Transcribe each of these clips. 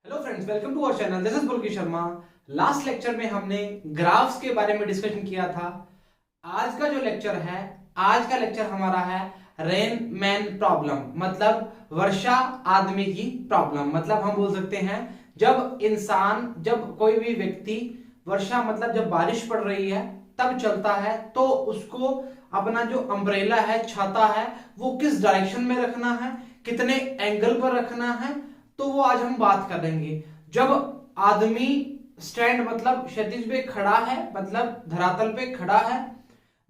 Hello friends, welcome to our channel. This is Pulki Sharma. Last lecture में हमने graphs के बारे में डिस्कशन किया था। आज का जो लेक्चर है, आज का लेक्चर हमारा है रेन मैन प्रॉब्लम, मतलब वर्षा आदमी की प्रॉब्लम। मतलब हम बोल सकते हैं जब कोई भी व्यक्ति वर्षा मतलब जब बारिश पड़ रही है तब चलता है तो उसको अपना जो अम्ब्रेला है, छाता है, वो किस डायरेक्शन में रखना है, कितने एंगल पर रखना है, तो वो आज हम बात करेंगे। जब आदमी स्टैंड मतलब क्षैतिज पे खड़ा है, मतलब धरातल पे खड़ा है,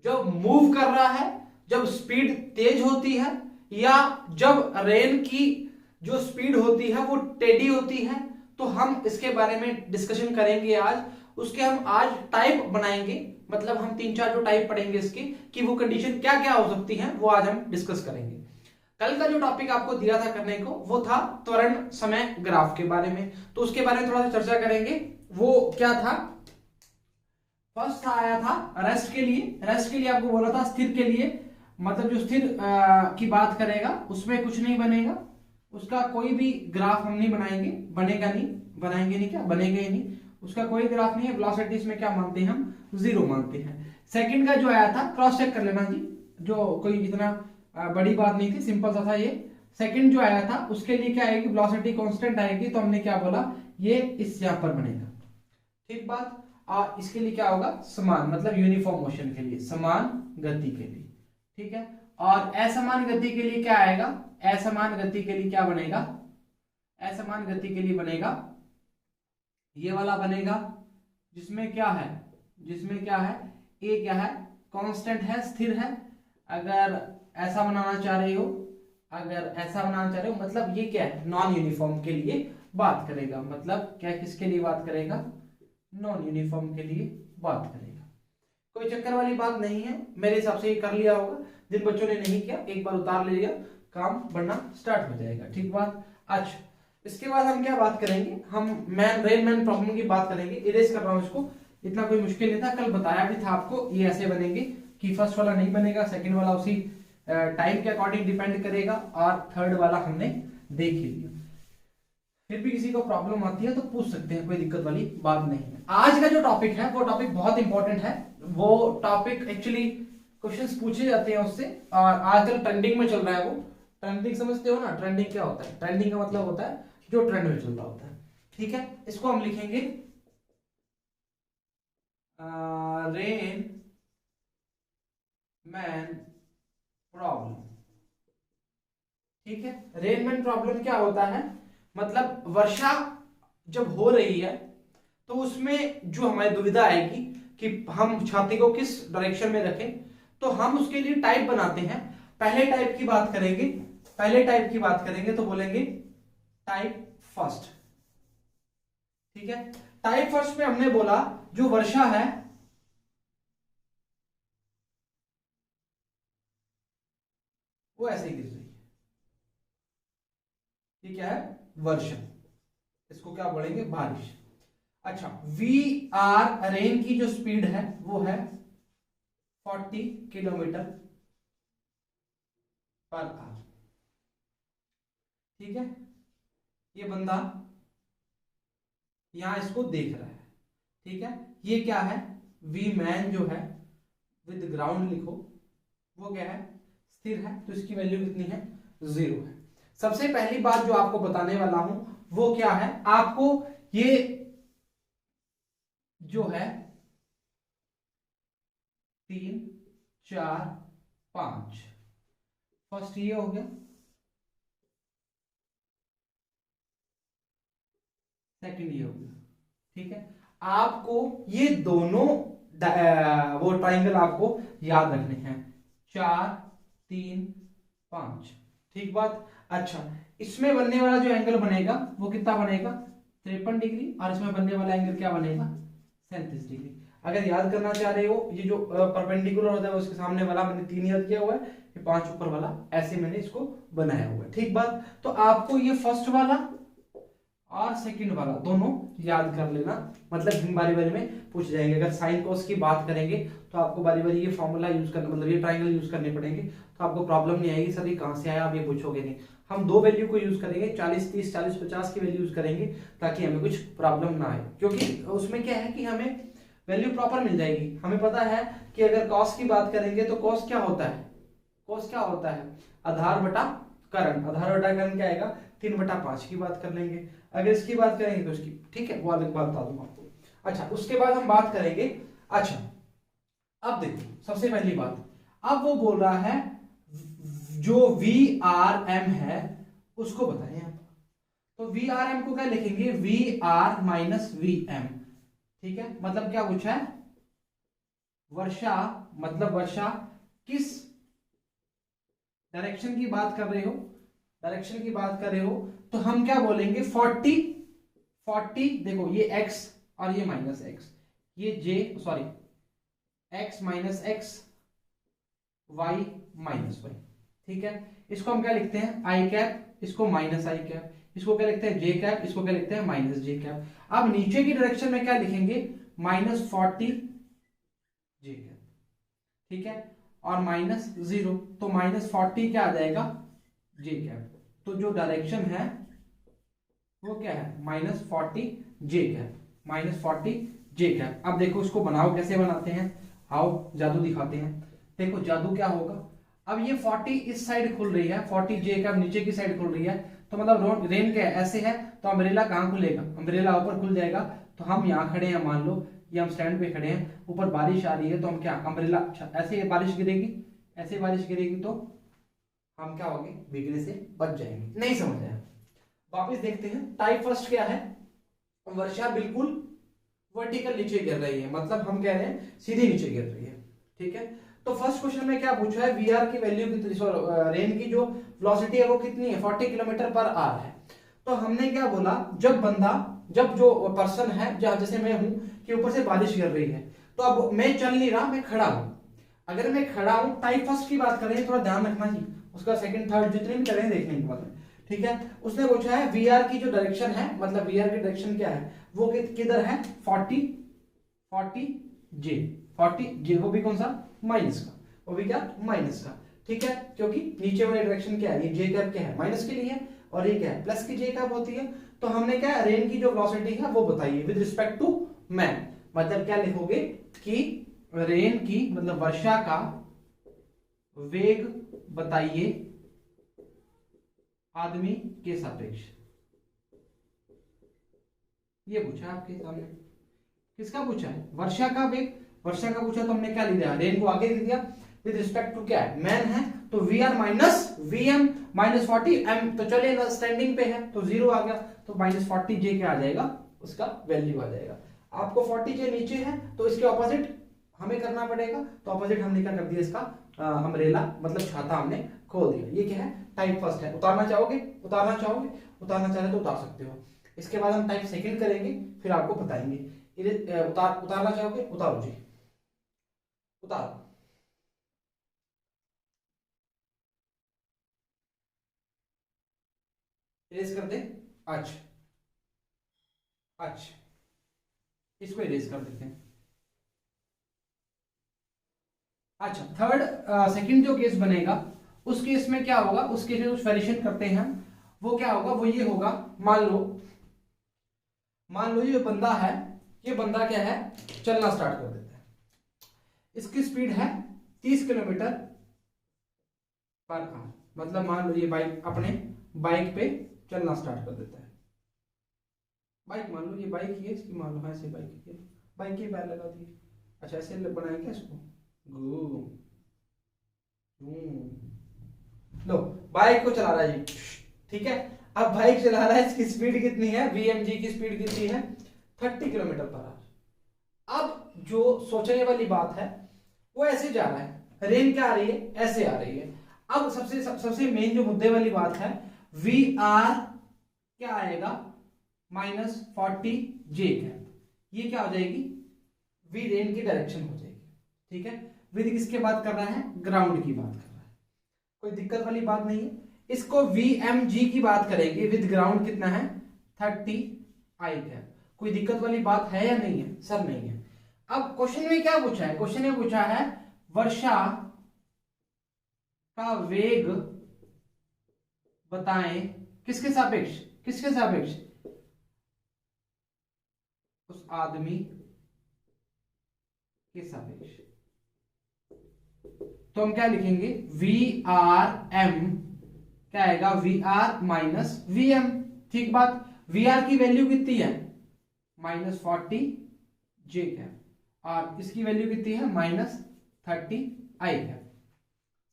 जब मूव कर रहा है, जब स्पीड तेज होती है, या जब रेन की जो स्पीड होती है वो टेढ़ी होती है, तो हम इसके बारे में डिस्कशन करेंगे आज। उसके हम आज टाइप बनाएंगे, मतलब हम 3-4 जो टाइप पढ़ेंगे इसके कि वो कंडीशन क्या क्या हो सकती है, वो आज हम डिस्कस करेंगे। कल का जो टॉपिक आपको दिया था करने को वो था त्वरण समय ग्राफ के बारे में, तो उसके बारे में थोड़ा सा चर्चा करेंगे। वो क्या था? फर्स्ट आया था रेस्ट के लिए। रेस्ट के लिए आपको बोला था स्थिर के लिए, मतलब जो स्थिर की बात करेगा उसमें कुछ नहीं बनेगा, उसका कोई भी ग्राफ हम नहीं बनाएंगे, बनेगा नहीं, बनाएंगे नहीं, क्या बनेगा ही नहीं, उसका कोई ग्राफ नहीं है। वेलोसिटी इसमें क्या मानते हैं हम? जीरो मानते हैं। सेकंड का जो आया था, क्रॉस चेक कर लेना जी, जो कोई इतना बड़ी बात नहीं थी, सिंपल सा था ये। सेकंड जो आया था उसके लिए क्या आएगी? वेलोसिटी कांस्टेंट आएगी, तो हमने क्या बोला, ये इस यहां पर बनेगा, ठीक बात। और इसके लिए क्या होगा? समान, मतलब यूनिफॉर्म मोशन के लिए, समान गति के लिए, ठीक है। और असमान गति के लिए क्या आएगा? असमान गति के लिए क्या बनेगा? असमान गति के लिए बनेगा ये वाला बनेगा, जिसमें क्या है, जिसमें क्या है, ए क्या है? कांस्टेंट है, स्थिर है। अगर ऐसा बनाना चाह रहे हो, अगर ऐसा बनाना चाह रहे हो, मतलब ये क्या है? नॉन यूनिफॉर्म के लिए बात करेगा, मतलब क्या, किसके लिए बात करेगा? नॉन यूनिफॉर्म के लिए बात करेगा। कोई चक्कर वाली बात नहीं है, मेरे हिसाब से ये कर लिया होगा। जिन बच्चों ने नहीं किया एक बार उतार लिया, काम बढ़ना स्टार्ट हो जाएगा, ठीक बात। अच्छा, इसके बाद हम क्या बात करेंगे? हम रेन मैन प्रॉब्लम की बात करेंगे। इरेज कर रहा हूं इसको, इतना कोई मुश्किल नहीं था, कल बताया भी था आपको। ये ऐसे बनेंगे कि फर्स्ट वाला नहीं बनेगा, सेकंड वाला उसी टाइम के अकॉर्डिंग डिपेंड करेगा, और थर्ड वाला हमने देख ही लिया। फिर भी किसी को प्रॉब्लम आती है तो पूछ सकते हैं, कोई दिक्कत वाली बात नहीं है। आज का जो टॉपिक है वो टॉपिक बहुत इंपॉर्टेंट है। वो टॉपिक एक्चुअली क्वेश्चंस पूछे जाते हैं उससे, और आजकल ट्रेंडिंग में चल रहा है वो। ट्रेंडिंग समझते हो ना? ट्रेंडिंग क्या होता है? ट्रेंडिंग का मतलब होता है जो ट्रेंड में चल रहा होता है, ठीक है। इसको हम लिखेंगे रेन मैन प्रॉब्लम, ठीक है। रेन मैन प्रॉब्लम क्या होता है? मतलब वर्षा जब हो रही है तो उसमें जो हमारी दुविधा आएगी कि हम छाती को किस डायरेक्शन में रखें, तो हम उसके लिए टाइप बनाते हैं। पहले टाइप की बात करेंगे, पहले टाइप की बात करेंगे तो बोलेंगे टाइप फर्स्ट, ठीक है। टाइप फर्स्ट में हमने बोला जो वर्षा है वो ऐसे ही गिर रही है, ये क्या है? वर्षा। इसको क्या बोलेंगे? बारिश। अच्छा, वी आर रेन की जो स्पीड है वो है 40 किलोमीटर पर आवर, ठीक है। ये बंदा यहां इसको देख रहा है, ठीक है। ये क्या है? वी मैन जो है, विद ग्राउंड लिखो, वो क्या है? स्थिर है, तो इसकी वैल्यू कितनी है? 0 है। सबसे पहली बात जो आपको बताने वाला हूं वो क्या है? आपको ये जो है 3, 4, 5, फर्स्ट ये हो गया, सेकंड ये हो गया, ठीक है। आपको ये दोनों वो ट्राइंगल आपको याद रखने हैं, 4, 3, 5, ठीक बात। अच्छा, इसमें बनने वाला जो एंगल बनेगा वो कितना बनेगा? 53 डिग्री, और इसमें बनने वाला एंगल क्या बनेगा? 37 डिग्री। अगर याद करना चाह रहे हो, ये जो परपेंडिकुलर होता है उसके सामने वाला मैंने 3 याद किया हुआ है, ये 5 ऊपर वाला, ऐसे मैंने इसको बनाया हुआ है, ठीक बात। तो आपको ये फर्स्ट वाला और सेकंड वाला दोनों याद कर लेना, मतलब बारी बारी में पूछ जाएंगे। अगर साइन कोस की बात करेंगे तो आपको बारी बारी ये फॉर्मूला यूज करना, मतलब ये ट्राइंगल यूज करने पड़ेंगे, तो आपको प्रॉब्लम नहीं आएगी सर ये कहां से आया, आप ये पूछोगे नहीं। हम दो वैल्यू को यूज करेंगे, 40 30 40 50 की वैल्यू यूज करेंगे ताकि हमें कुछ प्रॉब्लम ना आए, क्योंकि उसमें क्या है कि हमें वैल्यू प्रॉपर मिल जाएगी। हमें पता है कि अगर कॉस की बात करेंगे तो कॉस क्या होता है, कॉस क्या होता है, आधार बटा करण। आधार बटा करण क्या आएगा, 3/5 की बात कर लेंगे। अगर इसकी बात करेंगे तो इसकी, ठीक है, वो अलग बात बता दूंगा आपको। अच्छा, उसके बाद हम बात करेंगे। अच्छा, अब देखो सबसे पहली बात, अब वो बोल रहा है जो वी आर एम है उसको बताएं आप। तो वी आर एम को क्या लिखेंगे, V R minus V M. ठीक है, मतलब क्या पूछा है, वर्षा, मतलब वर्षा किस डायरेक्शन की बात कर रहे हो, डायरेक्शन की बात कर रहे हो, तो हम क्या बोलेंगे 40 देखो ये x और ये माइनस x, ये j sorry x minus x y minus y। ठीक है, इसको हम क्या लिखते हैं आई कैप, इसको माइनस आई कैप, इसको क्या लिखते हैं जे कैप, इसको क्या लिखते हैं माइनस जे कैप। अब नीचे की डायरेक्शन में क्या लिखेंगे, -40 जे कैप। ठीक है, और -0, तो -40 क्या आ जाएगा जे कैप। तो जो डायरेक्शन है वो क्या है, -40 जे कैप, -40 जे कैप। अब देखो इसको बनाओ, कैसे बनाते हैं, आओ जादू दिखाते हैं। देखो जादू क्या होगा, अब ये 40 इस साइड खुल रही है, 40 जे कैप नीचे की साइड खुल रही है, तो मतलब रेन क्या है, ऐसे है, तो अम्ब्रेला कहाँ खुलेगा, अम्ब्रेला ऊपर खुल जाएगा। तो हम यहाँ खड़े हैं, मान लो ये हम स्टैंड पे खड़े हैं, ऊपर बारिश आ रही है, तो हम क्या अम्ब्रेला, अच्छा ऐसे बारिश गिरेगी, ऐसे बारिश गिरेगी तो हम क्या होंगे, भीगने से बच जाएंगे। नहीं समझ आया, वापिस देखते हैं। टाइप फर्स्ट क्या है, वर्षा बिल्कुल वर्टिकल नीचे गिर रही है, मतलब हम कह रहे हैं सीधी नीचे गिर रही है। ठीक है, तो फर्स्ट क्वेश्चन में क्या पूछा है, वी आर की वैल्यू कितनी, रेन की जो वेलोसिटी है वो कितनी है, 40 किलोमीटर पर आवर है। तो हमने क्या बोला, जब जो पर्सन है, जैसे मैं हूं कि ऊपर से बारिश गिर रही है, तो अब मैं चल नहीं रहा, मैं खड़ा हूं। अगर मैं खड़ा हूं, टाइप फर्स्ट की बात करें, थोड़ा ध्यान रखना जी, उसका सेकंड थर्ड जितने भी करें देखने के बाद में। ठीक है, उसने पूछा है वी आर की जो डायरेक्शन है, मतलब वी आर की डायरेक्शन क्या है, वो किधर है, 40 जे, 40 जे, वो भी कौन सा, माइनस का, वो भी क्या, माइनस का। ठीक है, क्योंकि नीचे वाली डायरेक्शन क्या है, ये जे कैप क्या है, माइनस के लिए है, और ये क्या है, प्लस की जे कैप होती है। तो हमने क्या, रेन की जो वेलोसिटी है वो बताइए विद रिस्पेक्ट टू मैन, मतलब क्या लिखोगे कि रेन की, मतलब वर्षा का वेग बताइए आदमी के सापेक्ष। ये पूछा आपके सामने, किसका पूछा है, वर्षा का वेग, वर्षा का पूछा, तो हमने क्या लिख दिया, रेन को आगे लिख दिया विद रिस्पेक्ट टू क्या है, मैन है, तो V R minus V M -40 M, तो चलिए स्टैंडिंग पे है तो 0 आ गया, तो -40 जे क्या आ जाएगा, उसका वैल्यू आ जाएगा। आपको 40 जे नीचे है तो इसके ऑपोजिट हमें करना पड़ेगा, तो ऑपोजिट हमने क्या कर दिया, इसका अम्ब्रेला मतलब छाता हमने खोल दिया। ये क्या है, टाइप फर्स्ट है। उतारना चाहोगे, उतारना चाहोगे, उतारना चाहे तो उतार सकते हो। इसके बाद हम टाइप सेकंड करेंगे, फिर आपको बताएंगे। उतारना चाहोगे, उतारो जी, उतारो। इरेज कर दे, अच्छा अच्छा, इसको इरेज कर देते हैं। अच्छा, थर्ड सेकंड जो केस बनेगा, उस केस में क्या होगा, उस केस में कुछ वेरिएशन करते हैं हम, वो क्या होगा, वो ये होगा, मान लो ये बंदा है, ये बंदा क्या है, चलना स्टार्ट कर देता है, इसकी स्पीड है 30 किलोमीटर पर आवर, मतलब मान लो ये बाइक, अपने बाइक पे चलना स्टार्ट कर देता है। बाइक मान लो, ये बाइक ही है इसकी, मान लो ऐसे बाइक है, बाइक की पैर लगा दी, अच्छा ऐसे बनाए क्या इसको, लो बाइक को चला रहा है जी, ठीक है। अब बाइक चला रहा है, इसकी स्पीड कितनी है, वीएमजी की स्पीड कितनी है, 30 किलोमीटर पर आवर। अब जो सोचने वाली बात है, वो ऐसे जा रहा है, रेन क्या आ रही है, ऐसे आ रही है। अब सबसे मेन जो मुद्दे वाली बात है, वी आर क्या आएगा, -40 जे कैप, ये क्या हो जाएगी, वी रेन की डायरेक्शन हो जाएगी। ठीक है, विद किसके बात कर रहा है, ग्राउंड की बात कर रहा है, कोई दिक्कत वाली बात नहीं है। इसको वीएमजी की बात करेंगे, विद ग्राउंड कितना है, 30 आई कैप। कोई दिक्कत वाली बात है या नहीं है, सर नहीं है। अब क्वेश्चन में क्या पूछा है, क्वेश्चन में पूछा है वर्षा का वेग बताएं किसके सापेक्ष, किसके सापेक्ष, उस आदमी के सापेक्ष। तो हम क्या लिखेंगे, वी आर एम क्या आएगा, V R minus V M. ठीक बात, वी आर की वैल्यू कितनी है -40 जे कैप, और इसकी वैल्यू कितनी है -30 आई कैप।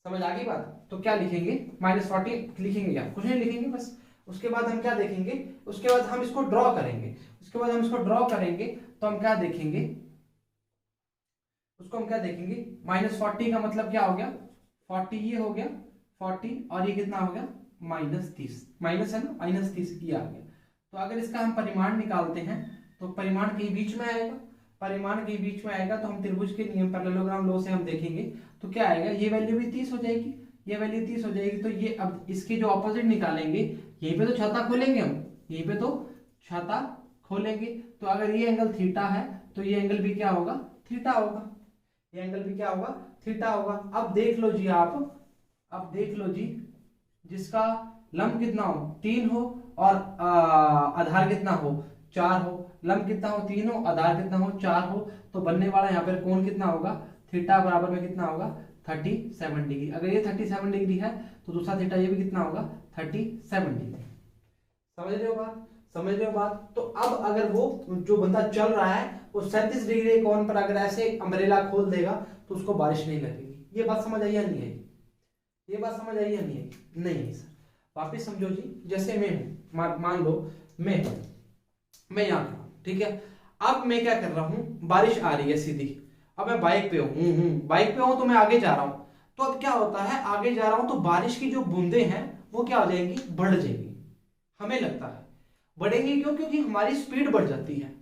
समझ आ गई बात। तो क्या लिखेंगे, -40 लिखेंगे, क्या कुछ नहीं लिखेंगे बस। उसके बाद हम क्या देखेंगे, उसके बाद हम इसको ड्रॉ करेंगे, उसके बाद हम इसको ड्रॉ करेंगे तो हम क्या देखेंगे, उसको हम क्या देखेंगे, -40 का मतलब क्या हो गया, 40 ये हो गया 40, और ये कितना हो गया -30, माइनस है ना, -30 ये आ गया। तो अगर इसका हम परिमाण निकालते हैं तो परिमाण कहीं बीच में आएगा, परिमाण कहीं बीच में आएगा तो हम त्रिभुज के नियम पैरेललोग्राम लॉ से हम देखेंगे तो क्या आएगा, ये वैल्यू भी 30 हो जाएगी, ये वैल्यू 30 हो जाएगी। तो ये अब इसके जो ऑपोजिट निकालेंगे, यहीं पे तो छाता खोलेंगे हम, यहीं पे तो छाता खोलेंगे। तो अगर ये एंगल थीटा है तो ये एंगल भी क्या होगा, थीटा होगा, ये एंगल भी क्या होगा, थीटा होगा। अब देख लो जी आप, अब देख लो जी, जिसका लंब कितना हो 3 हो और आधार कितना हो 4 हो, लंब कितना हो 3 हो, आधार कितना हो 4 हो, तो बनने वाला यहाँ पर कोण कितना होगा, थीटा बराबर में कितना होगा 37 डिग्री। अगर ये 37 डिग्री है तो दूसरा थीटा ये भी कितना होगा 37 डिग्री। समझ रहे हो बात, समझ रहे हो बात। तो अब अगर वो जो बंदा चल रहा है वो 37 डिग्री कोण पर अगर ऐसे अम्ब्रेला खोल देगा तो उसको बारिश नहीं लगेगी। ये बात समझ आई या नहीं आई, ये बात समझ आई या नहीं आई, नहीं सर। वापिस समझो जी, जैसे मैं हूं, मान लो मैं यहाँ खड़ा, ठीक है। अब मैं क्या कर रहा हूं, बारिश आ रही है सीधी, अब मैं बाइक पे हूं, बाइक पे हूं तो मैं आगे जा रहा हूं। तो अब क्या होता है, आगे जा रहा हूं तो बारिश की जो बूंदे हैं वो क्या हो जाएंगी, बढ़ जाएंगी। हमें लगता है बढ़ेंगी, क्यों, क्योंकि हमारी स्पीड बढ़ जाती है।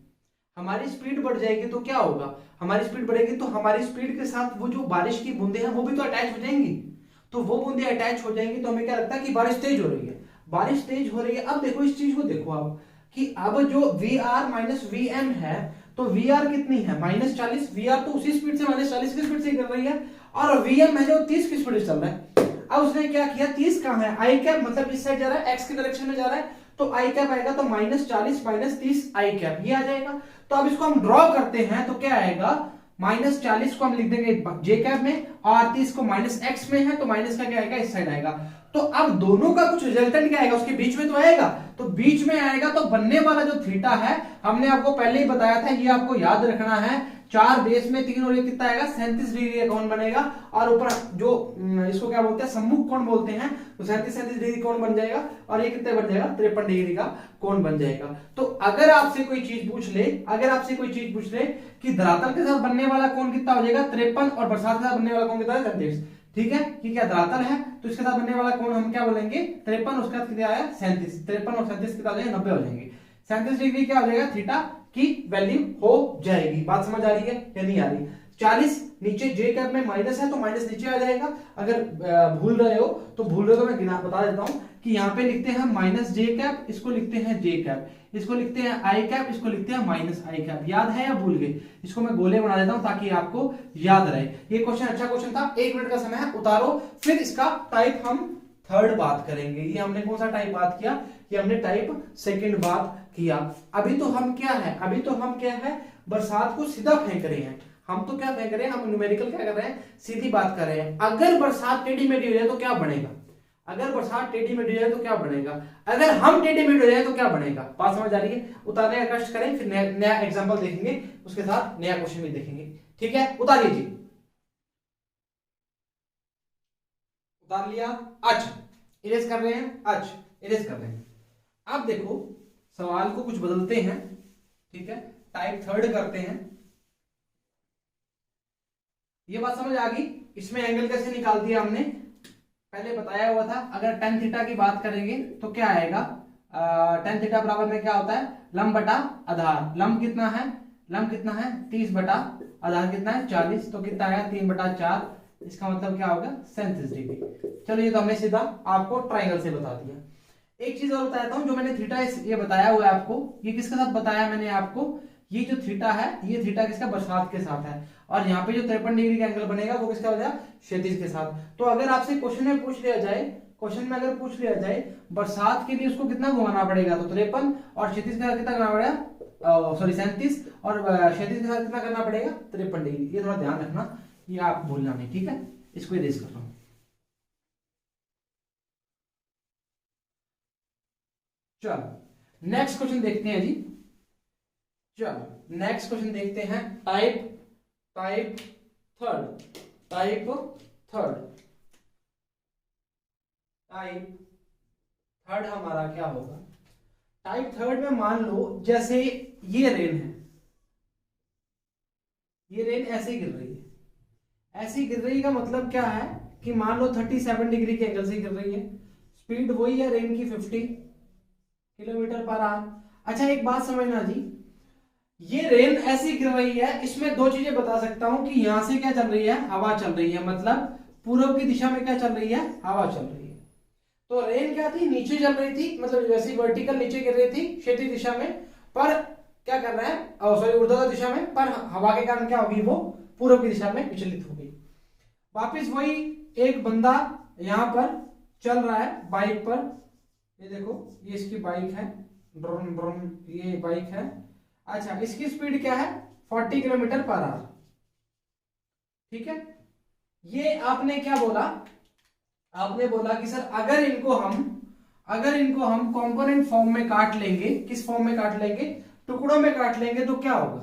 हमारी स्पीड बढ़ जाएगी तो क्या होगा, हमारी स्पीड बढ़ेगी तो हमारी स्पीड के साथ वो जो बारिश की बूंदे हैं वो भी तो अटैच हो जाएंगी। तो वो बूंदे अटैच हो जाएंगी तो हमें क्या लगता है कि बारिश तेज हो रही है, बारिश तेज हो रही है। अब देखो इस चीज को देखो आप, कि अब जो VR माइनस VM है, तो VR कितनी है -40, VR तो उसी स्पीड से -40 की स्पीड से कर रही है, और VM है जो 30 की स्पीड से चल रहा है। अब उसने क्या किया, 30 कहां है, आई कैप मतलब इस साइड जा रहा है, x के डायरेक्शन में जा रहा है, तो आई कैप आएगा तो -40 -30 आई कैप ये आ जाएगा। तो अब इसको हम ड्रॉ करते हैं तो क्या आएगा, -40 को हम लिख देंगे जे कैप में, और 30 को -x में है तो माइनस का क्या आएगा, इस साइड आएगा। तो अब दोनों का कुछ रिजल्टेंट क्या आएगा, उसके बीच में तो आएगा, तो बीच में आएगा तो बनने वाला जो थीटा है, हमने आपको पहले ही बताया था, ये आपको याद रखना है, 4 बेस में 3 और ये कितना आएगा 37 डिग्री का कोण बनेगा, और ऊपर जो इसको क्या बोलते हैं, सम्मुख कोण बोलते हैं, तो 37 डिग्री कोण बन जाएगा, और ये कितना बन जाएगा 53 डिग्री का कोण बन जाएगा। तो अगर आपसे कोई चीज पूछ ले, अगर आपसे कोई चीज पूछ ले कि धरातल के साथ बनने वाला कोण कितना हो जाएगा 53, और बरसात के साथ बनने वाला कोण कितना है 37, ठीक है, कि क्या धरातल है तो इसके साथ बनने वाला कोण हम क्या बोलेंगे 53, उसके साथ कितना आया 37, 53 और 37 कितना हो जाएगा 90 हो जाएंगे, 37 डिग्री क्या हो जाएगा थीटा की वैल्यू हो जाएगी। बात समझ आ रही है या नहीं आ रही। 40 नीचे जे कैप में माइनस है तो माइनस नीचे आ जाएगा, अगर भूल रहे हो तो मैं गिना बता देता हूं कि यहाँ पे लिखते हैं माइनस जे कैप, इसको लिखते हैं जे कैप, इसको लिखते हैं आई कैप, इसको लिखते हैं माइनस आई कैप। याद है या भूल गए, इसको मैं गोले बना देता हूं ताकि आपको याद रहे। ये क्वेश्चन अच्छा क्वेश्चन था, 1 मिनट का समय है, उतारो, फिर इसका टाइप हम थर्ड बात करेंगे। ये हमने कौन सा टाइप बात किया, ये हमने टाइप सेकंड बात किया। अभी तो हम क्या है, बरसात को सीधा फेंक रहे हैं, हम तो क्या फेंक रहे हैं, हम न्यूमेरिकल क्या कर रहे हैं, सीधी बात कर रहे हैं। अगर बरसात टेढ़ी मेढ़ी हो जाए तो क्या बनेगा, अगर बरसात टेढ़ी मेढ़ी हो जाए तो क्या बनेगा, अगर हम टेढ़ी मेढ़ी हो जाए तो क्या बनेगा। बात समझ आ रही है। उतारने का कष्ट करें, फिर नया एग्जाम्पल देखेंगे, उसके साथ नया क्वेश्चन भी देखेंगे, ठीक है। उतारिए जी, उतार लिया, अच्छा इरेज कर रहे हैं, अच्छा इरेज कर रहे हैं। अब देखो सवाल को कुछ बदलते हैं, ठीक है, टाइप थर्ड करते हैं। ये बात समझ आ गई। इसमें एंगल कैसे निकाल दिया हमने, पहले बताया हुआ था। अगर tan थीटा की बात करेंगे तो क्या आएगा, tan थीटा बराबर में क्या होता है, लंब बटा आधार। लंब कितना है 30 बटा आधार कितना है 40, तो कितना आएगा 3/4, इसका मतलब क्या होगा 37 डिग्री। चलो ये तो हमने सीधा आपको ट्राइंगल से बता दिया। एक चीज और बताता हूं, जो मैंने थीटा ये बताया हुआ है आपको, ये किसके साथ बताया मैंने आपको, ये जो थीटा है, ये थीटा किसका, बरसात के साथ है, और यहाँ पे जो 53 डिग्री का एंगल बनेगा वो किसका हो जाएगा, क्षैतिज के साथ। तो अगर आपसे क्वेश्चन में पूछ लिया जाए क्वेश्चन में अगर पूछ लिया जाए बरसात के लिए उसको कितना घुमाना पड़ेगा, तो 53, और क्षैतिज के साथ कितना करना पड़ेगा, सॉरी 37, और क्षैतिज के साथ कितना करना पड़ेगा 53 डिग्री। ये थोड़ा ध्यान रखना, ये आप भूलना नहीं, ठीक है। इसको इरेज कर रहा हूं। चलो नेक्स्ट क्वेश्चन देखते हैं जी। चलो नेक्स्ट क्वेश्चन देखते हैं। टाइप थर्ड हमारा क्या होगा। टाइप थर्ड में मान लो जैसे ये रेन है, ये रेन ऐसे गिर रही है। ऐसी गिर रही का मतलब क्या है कि मान लो 37 डिग्री के एंगल से गिर रही है। स्पीड वही है रेन की 50 किलोमीटर पर आवर। अच्छा एक बात समझना जी, ये रेन ऐसी गिर रही है, इसमें दो चीजें बता सकता हूं कि यहां से क्या चल रही है, हवा चल रही है, मतलब पूर्व की दिशा में क्या चल रही है, हवा चल रही है। तो रेन क्या थी, नीचे चल रही थी, मतलब वैसी वर्टिकल नीचे गिर रही थी क्षैतिज दिशा में, पर क्या कर रहा है, सॉरी ऊर्ध्वाधर दिशा में, पर हवा के कारण क्या होगी, वो पूर्व की दिशा में विचलित हो गई। वापिस वही एक बंदा यहां पर चल रहा है बाइक पर, ये देखो ये इसकी बाइक है, ड्रोन ड्रोन ये बाइक है। अच्छा इसकी स्पीड क्या है 40 किलोमीटर पर आवर, ठीक है। ये आपने क्या बोला, आपने बोला कि सर अगर इनको हम कंपोनेंट फॉर्म में काट लेंगे, किस फॉर्म में काट लेंगे, टुकड़ों में काट लेंगे तो क्या होगा।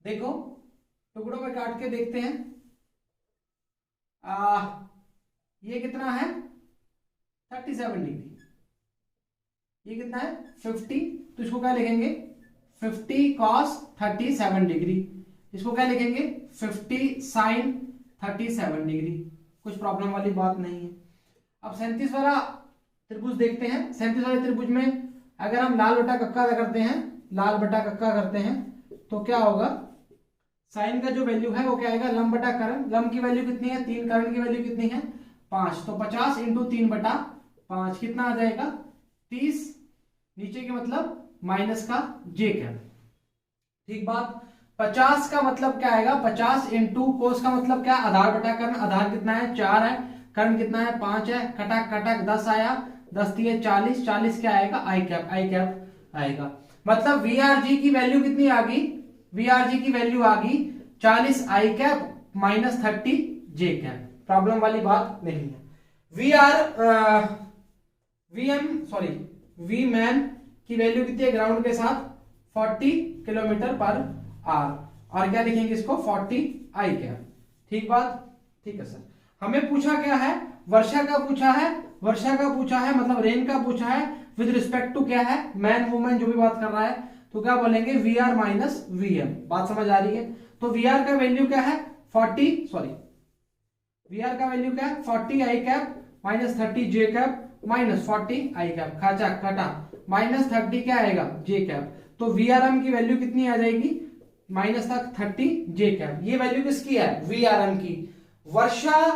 देखो टुकड़ों में काट के देखते हैं। ये कितना है 37 डिग्री, ये कितना है 50, तो इसको क्या लिखेंगे 50 cos 37 डिग्री, इसको क्या लिखेंगे 50 sin 37 डिग्री। कुछ प्रॉब्लम वाली बात नहीं है। अब 37 वाला त्रिभुज देखते हैं। 37 वाले त्रिभुज में अगर हम लाल बटा कक्का करते हैं तो क्या होगा, साइन का जो वैल्यू है वो क्या आएगा, लंब बटा कर्ण। लंब की वैल्यू कितनी है 3, कर्ण की वैल्यू कितनी है 5, तो 50 इंटू 3 बटा 5 कितना आ जाएगा 30, नीचे के मतलब माइनस का जे क्या, ठीक बात। 50 का मतलब क्या आएगा, 50 इंटू कोस का मतलब क्या, आधार बटा कर्ण। आधार कितना है 4 है, कर्ण कितना है 5 है, कटक कटक 10 आया, 10 दिए 40, 40 क्या आएगा आई कैप आएगा। मतलब वीआरजी की वैल्यू कितनी आ गई, वीआरजी की वैल्यू आ गई 40 आई कैप माइनस 30 जे कैप। प्रॉब्लम वाली बात नहीं है। वी मैन की वैल्यू कितनी है ग्राउंड के साथ 40 किलोमीटर पर आवर, और क्या लिखेंगे इसको 40 आई कैप, ठीक बात, ठीक है सर। हमें पूछा क्या है, वर्षा का पूछा है, मतलब रेन का पूछा है विद रिस्पेक्ट टू क्या है, मैन वुमेन जो भी बात कर रहा है, तो क्या बोलेंगे V R minus V M. बात समझ आ रही है। तो वी आर का वैल्यू क्या है 40 आई कैप माइनस 30 जे कैप माइनस 40 आई कैप, खाचा काटा माइनस 30 क्या आएगा जे कैप। तो वी आर एम की वैल्यू कितनी आ जाएगी माइनस तक 30 जे कैप। ये वैल्यू किसकी है वी आर एम की। वर्षा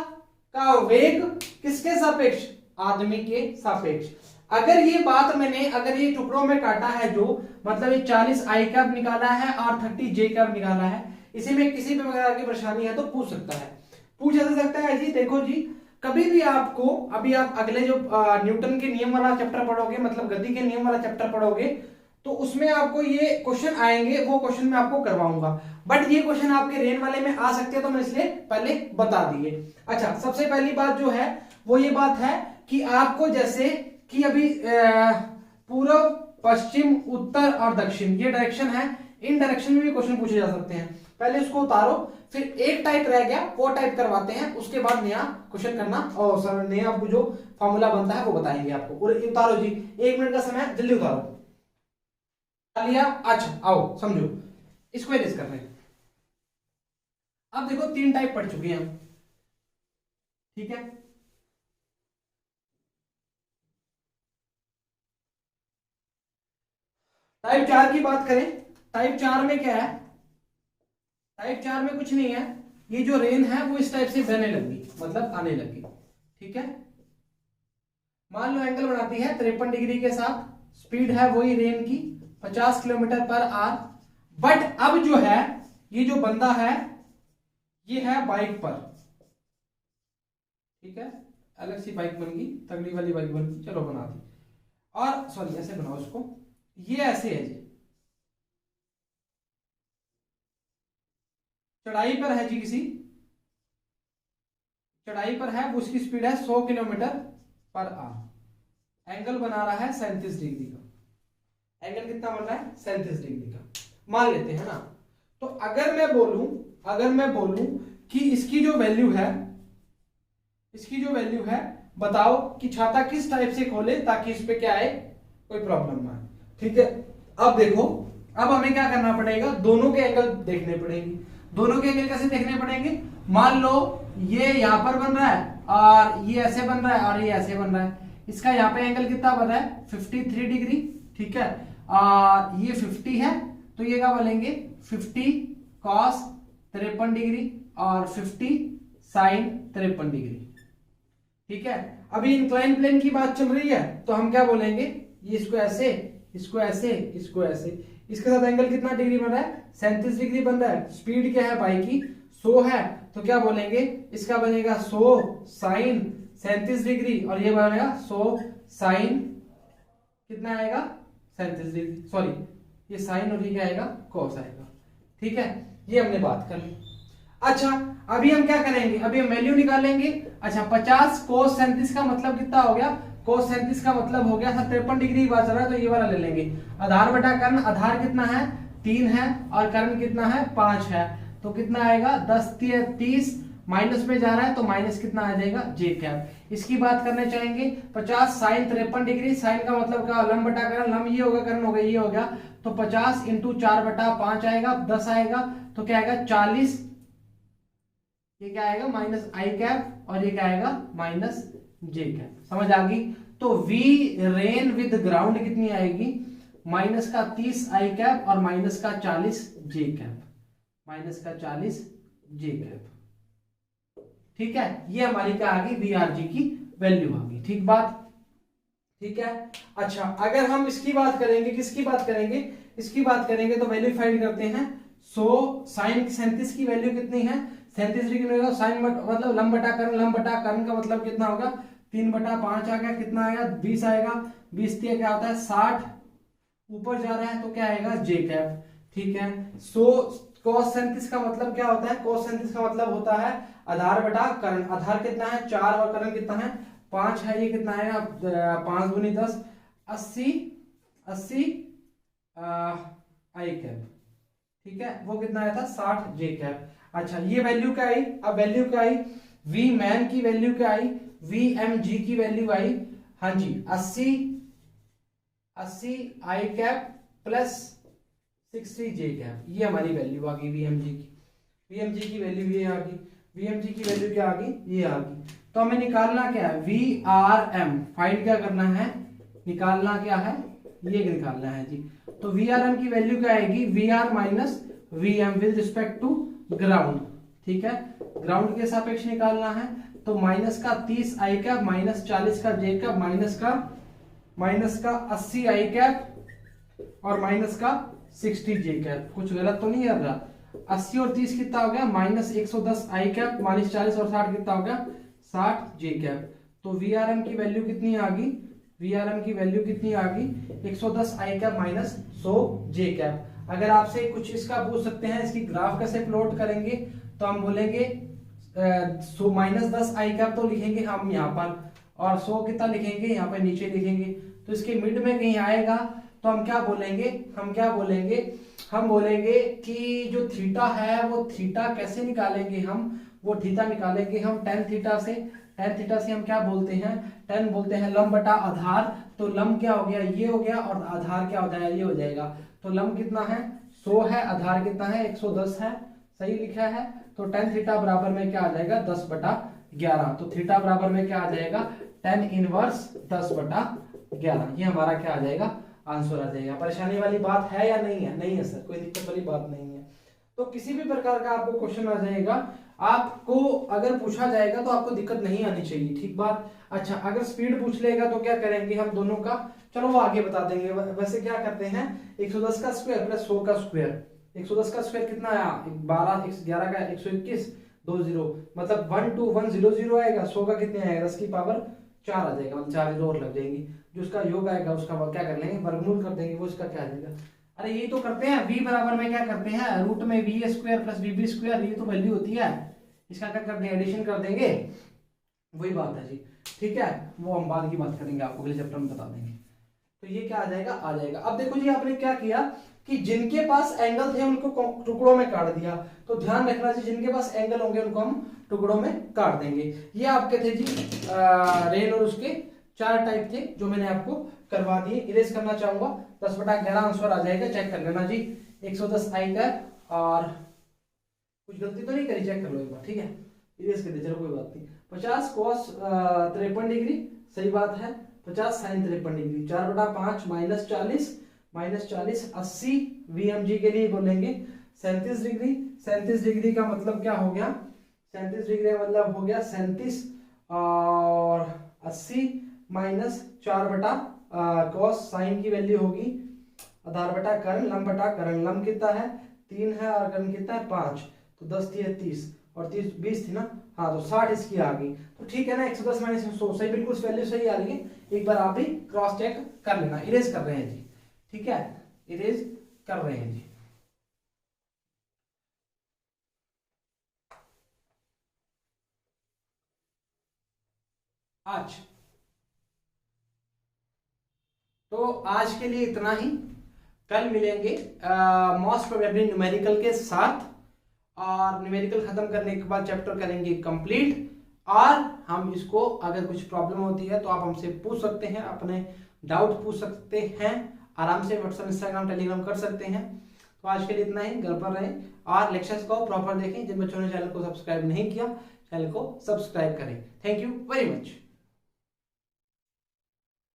का वेग किसके सापेक्ष, आदमी के सापेक्ष। अगर ये बात मैंने, अगर ये टुकड़ों में काटा है जो, मतलब ये 40 आई कैप निकाला है और 30 जे कैप निकाला है, इसी में किसी भी प्रकार की परेशानी है तो पूछ सकता है, पूछा जा सकता है जी। देखो जी कभी भी आपको, अभी आप अगले जो न्यूटन के नियम वाला चैप्टर पढ़ोगे, मतलब गति के नियम वाला चैप्टर पढ़ोगे, तो उसमें आपको ये क्वेश्चन आएंगे, वो क्वेश्चन मैं आपको करवाऊंगा। बट ये क्वेश्चन आपके रेन वाले में आ सकते हैं, तो मैं इसलिए पहले बता दिए। अच्छा सबसे पहली बात जो है वो ये बात है कि आपको जैसे कि अभी पूर्व पश्चिम उत्तर और दक्षिण ये डायरेक्शन है, इन डायरेक्शन में भी क्वेश्चन पूछे जा सकते हैं। पहले इसको उतारो, फिर एक टाइप रह गया वो टाइप करवाते हैं, उसके बाद नया क्वेश्चन करना, और सर नया आपको जो फॉर्मूला बनता है वो बताएंगे आपको। और उतारो जी, 1 मिनट का समय, जल्दी उतारो। लिया, अच्छा आओ समझो, इसको एरेज कर रहे हैं। अब देखो 3 टाइप पढ़ चुके हैं हम, ठीक है। टाइप 4 की बात करें, टाइप 4 में क्या है, टाइप 4 में कुछ नहीं है, ये जो रेन है वो इस टाइप से बहने लगी, मतलब आने लगी, ठीक है। मान लो एंगल बनाती है 53 डिग्री के साथ, स्पीड है वही रेन की 50 किलोमीटर पर आवर। बट अब जो है ये जो बंदा है ये है बाइक पर, ठीक है, अलग सी बाइक बन गई, तगड़ी वाली बाइक बन गई, चलो बना दी। और सॉरी ऐसे बनाओ इसको, ये ऐसे है जी, चढ़ाई पर है जी, किसी चढ़ाई पर है, उसकी स्पीड है 100 किलोमीटर पर आवर, एंगल बना रहा है 37 डिग्री का। एंगल कितना बन रहा है? 37 डिग्री का मान लेते हैं ना। तो अगर मैं बोलूं कि इसकी जो वैल्यू है बताओ कि छाता किस टाइप से खोले ताकि इस पे क्या आए, कोई प्रॉब्लम ना आए। ठीक है, अब देखो, अब हमें क्या करना पड़ेगा, दोनों के एंगल देखने पड़ेंगे। दोनों के एंगल कैसे देखने पड़ेंगे? मान लो ये यहां पर बन रहा है और ये ऐसे बन रहा है और ये ऐसे बन रहा है, इसका यहाँ पे एंगल कितना बन रहा है? 53 डिग्री। ठीक है, और ये 50 है तो ये क्या बोलेंगे? 50 कॉस 53 डिग्री और 50 साइन 53 डिग्री। ठीक है, अभी इंक्लाइन प्लेन की बात चल रही है तो हम क्या बोलेंगे, ये इसको ऐसे, इसको ऐसे, इसको ऐसे, इसके साथ एंगल कितना डिग्री बन रहा है? 37 डिग्री बन रहा है। स्पीड क्या है बाइक की? 100 है, तो क्या बोलेंगे, इसका बनेगा 100 साइन 37 डिग्री और ये बनेगा 100 साइन कितना आएगा? 37 डिग्री, सॉरी ये साइन और ये क्या आएगा? कॉस आएगा। ठीक है, ये हमने बात कर ली। अच्छा, अभी हम क्या करेंगे, अभी हम वैल्यू निकालेंगे। अच्छा, 50 कोस 37 का मतलब कितना हो गया? कोस 37 का मतलब हो गया 53 डिग्री की बात चल रहा है तो ये वाला ले लेंगे। आधार बटा कर्ण, आधार कितना है? 3 है और कर्ण कितना है? 5 है, तो कितना आएगा? 10 30 माइनस में जा रहा है तो माइनस कितना आ जाएगा? जे कैप। इसकी बात करने चाहेंगे 50 साइन 53 डिग्री, साइन का मतलब क्या? लंब बटा कर्ण, लंब ये होगा, कर्ण होगा ये हो गया, तो 50 इंटू 4/5 आएगा, 10 आएगा, तो क्या आएगा? 40, ये क्या आएगा? माइनस आई कैप और ये क्या आएगा? माइनस जे कैप। समझ आ गई? तो वी रेन विद ग्राउंड कितनी आएगी? माइनस का 30 आई कैप और माइनस का 40 जे कैप, माइनस का 40 जे कैप। ठीक है, ये हमारी क्या आ गई? वी आर जी की वैल्यू आ गई। ठीक बात? ठीक है। अच्छा, अगर हम इसकी बात करेंगे, किसकी बात करेंगे? इसकी बात करेंगे तो वैल्यू फाइंड करते हैं। 100 साइन 37 की वैल्यू कितनी है? 37 डिग्री में होगा, साइन मतलब लंब बटा कर्ण, लंब बटा कर्ण का मतलब कितना होगा? 3/5 आ गया, कितना आएगा? 20 आएगा। 20 क्या होता है? 60, ऊपर जा रहा है तो क्या आएगा? जे कैप। ठीक है, 100 cos 37 का मतलब क्या होता है? cos 37 का मतलब होता है आधार बटा कर्ण। आधार कितना है? 4 और कर्ण कितना है? 5 है, ये कितना आएगा? 5 दूनी 10, 80 आई कैप। ठीक है, वो कितना आया था? 60 जे कैप। अच्छा, ये वैल्यू क्या आई? अब वैल्यू क्या आई? वी मैन की वैल्यू क्या आई? वी एम जी की वैल्यू आई, हाँ जी, 80 आई कैप प्लस 60 जे कैप। ये हमारी वैल्यू आ गई वी एम जी की। वी एम जी की वैल्यू ये आ गई, वी एम जी की वैल्यू क्या आ गई? ये आ गई। तो हमें निकालना क्या है? वी आर एम फाइंड क्या करना है? निकालना क्या है? ये निकालना है जी। तो वी आर एम की वैल्यू क्या आएगी? V R minus V M with respect to ground. ठीक है, ग्राउंड के सापेक्ष निकालना है, तो माइनस का 30 आई कैप, माइनस 40 का जे कैप, माइनस का 80 आई कैप और माइनस का 60 जे कैप। कुछ गलत तो नहीं कर रहा? 80 और 30 कितना हो गया? माइनस 110 आई कैप, माइनस 40 और 60 कितना हो गया? 60 जे कैप। तो वी आर एम की वैल्यू कितनी आ गई? वी आर एम की वैल्यू कितनी आ गई? 110 आई कैप माइनस 100 जे कैप। अगर आपसे कुछ इसका पूछ सकते हैं, इसकी ग्राफ कैसे प्लॉट करेंगे, तो हम बोलेंगे माइनस 10 आई कैप तो लिखेंगे हम यहाँ पर, और 100 कितना लिखेंगे? यहाँ पे नीचे लिखेंगे। तो इसके मिड में कहीं आएगा तो हम क्या बोलेंगे? हम बोलेंगे कि जो थीटा है वो थीटा कैसे निकालेंगे हम? वो थीटा निकालेंगे हम टेन थीटा से। टेन थीटा से हम क्या बोलते हैं? टेन बोलते हैं लंब बटा आधार। तो लंब क्या हो गया? ये हो गया, और आधार क्या हो जाएगा? ये हो जाएगा। तो लंब कितना है? 100 है, आधार कितना है? 110 है, सही लिखा है। तो टेन थीटा बराबर में क्या आ जाएगा? 10/11। तो थीटा बराबर में क्या आ जाएगा? Tan inverse 10/11। ये हमारा क्या आ जाएगा? आंसर आ जाएगा। परेशानी वाली बात है या नहीं है? नहीं है सर, कोई दिक्कत वाली बात नहीं है। तो किसी भी प्रकार का आपको क्वेश्चन आ जाएगा, आपको अगर पूछा जाएगा तो आपको दिक्कत नहीं आनी चाहिए। ठीक बात? अच्छा, अगर स्पीड पूछ लेगा तो क्या करेंगे हम दोनों का? चलो वो आगे बता देंगे। वैसे क्या करते हैं, 110 का स्क्वायर प्लस 100 का स्क्वायर। 110 का स्क्वायर कितना आया? 12, 11 का 121, 2 जीरो, मतलब 12100 आएगा, 100 का कितने आएगा 10 की पावर 4 आ जाएगा, मतलब 4 जीरो और लग जाएंगे। जो उसका योग आएगा उसका क्या कर लेंगे, वर्गमूल कर देंगे, वो इसका क्या आ जाएगा। अरे ये तो करते हैं v बराबर में क्या करते हैं, रूट में V square plus V B square, ये तो वैल्यू होती है, इसका क्या कर देंगे, एडिशन कर देंगे, वही बात है जी। ठीक है, वो हम बाद की बात करेंगे, आपको अगले चैप्टर में बता देंगे। तो ये क्या आ जाएगा, आ जाएगा। अब देखो जी आपने क्या किया कि जिनके पास एंगल थे उनको टुकड़ों में काट दिया, तो ध्यान रखना जी जिनके पास एंगल होंगे उनको हम टुकड़ों में काट देंगे। ये आपके थे जी रेन और उसके 4 टाइप थे जो मैंने आपको करवा दिए। इरेज करना चाहूंगा, 10/11 आंसर आ जाएगा, चेक कर लेना जी। 110 आएगा, और कुछ गलती तो नहीं करी, चेक कर लो एक बार, ठीक है। इरेज कर दे, चलो कोई बात नहीं। 50 cos 53 डिग्री, सही बात है। 50 sin 53 डिग्री, 4/5 -40 80 VMG के लिए बोलेंगे 37 डिग्री। 37 डिग्री का मतलब क्या हो गया, 37 डिग्री का मतलब हो गया 37 और 80 -4 cos साइन की वैल्यू होगी आधार बटा कर्ण, लंब बटा कर्ण। लंब कितना है 3 है और कर्ण कितना है 5, तो 10 थी 30 और 30 20 थी ना, हाँ तो 60 इसकी आ गई। तो ठीक है ना, 110 - 100 सही, बिल्कुल वैल्यू सही आ रही है। एक बार आप भी क्रॉस चेक कर लेना। इरेज कर रहे हैं जी, ठीक है, इरेज कर रहे हैं जी। आज तो आज के लिए इतना ही, कल मिलेंगे मोस्ट प्रोबेबली न्यूमेरिकल के साथ, और न्यूमेरिकल खत्म करने के बाद चैप्टर करेंगे कंप्लीट। और हम इसको अगर कुछ प्रॉब्लम होती है तो आप हमसे पूछ सकते हैं, अपने डाउट पूछ सकते हैं, आराम से व्हाट्सएप इंस्टाग्राम टेलीग्राम कर सकते हैं। तो आज के लिए इतना ही, घर पर रहें और लेक्चर्स को प्रॉपर देखें। जिन बच्चों ने चैनल को सब्सक्राइब नहीं किया, चैनल को सब्सक्राइब करें। Thank you very much.